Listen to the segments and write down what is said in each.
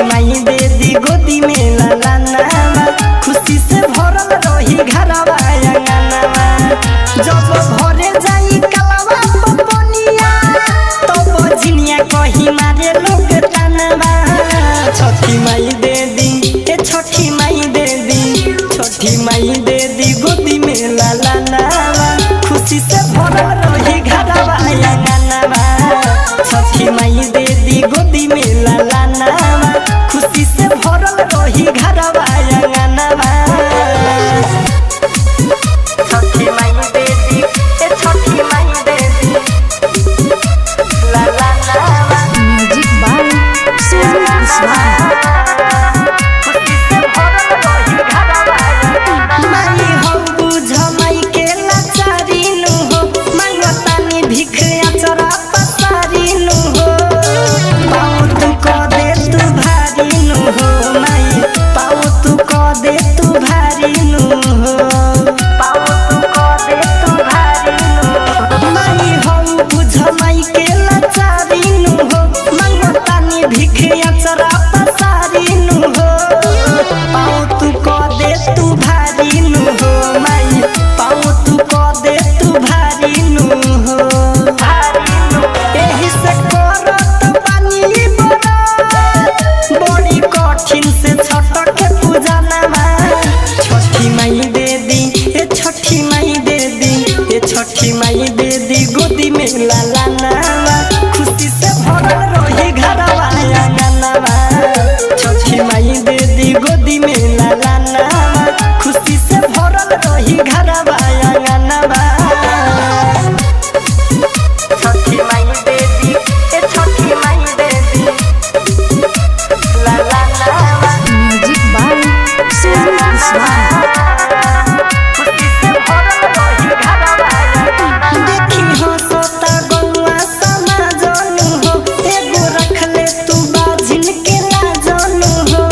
माई दे दी गोदी में लालाना खुशी से भरल रही घरवा आंगनवा जब भरे जाई कलवा पपनिया तब झिनिया कही मारे लोग तनवा छठी माई दे दी ए छठी माई दे दी छठी माई दे दी गोदी में लालाना खुशी से भरल रही घरवा आंगनवा छठी माई दे दी गोदी में लालाना खुशी से भरल रही घरवा आंगनवा छठी माई दे दी ए छठी माई दे दी लालाना म्यूजिक बाय सोनू कुशवाहा। खुशी से भरल रही घरवा आंगनवा माई हो बुझ माई के लाचारी नु हो मांगतानी भिख अचरा पसारी नु हो पाऊ तू को दे तू भारी नु हो माई पाऊ तू को दे तू भारी नु हो पाऊ तू को दे तू भारी नु माई हो बुझ माई के लाचारी नु हो मांगतानी भिख अचरा पसारी नु हो पाऊ तू को दे तू भारी नु हो माई पाऊ तू को दे तू भारी नु हो एही से करत बानी बड़ी कठिन से छठ के पूजा नामा छठी माई दे दी ए छठी माई दे दी ए छठी माई दे दी गोदी में लालाना खुशी से भरल रही घरवा आंगनवा छठी माई दे दी गोदी में लालाना खुशी से भरल रही घरवा आंगनवा छठी माई दे दी ए छठी माई दे दी लालाना म्यूजिक बाय सोनू कुशवाहा। खुशी से भरल रही घरवा आंगनवा देखी हो सोता गौआ समाजनु हो एगो रख ले तू बाजिन के लाजनु हो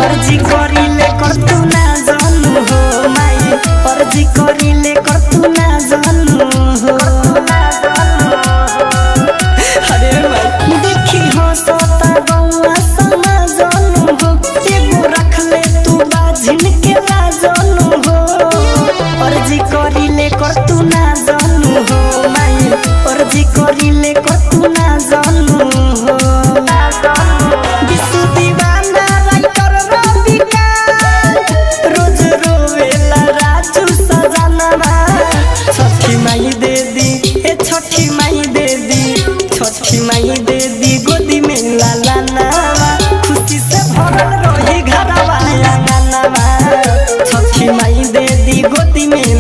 अर्जी करी ले कर तू ना जानू हो माई अर्जी करी ले कर तू ना जानू हो अरे माई देखी हो सोता गौआ समाजनु हो एगो रख ले तू बाजिन के लाजनु हो अर्जी करी ले कर तू ना जानू हो माई अर्जी करी ले कर तू ना जानू हो विश्व दीवाना राइटर रविका रोज रोवेला राजू सजनवा छठी माई दे दी ए छठी माई दे दी छठी माई दे दी गोदी में लालाना खुशी से भरल रही घरवा आंगनवा छठी माई दे दी गोदी में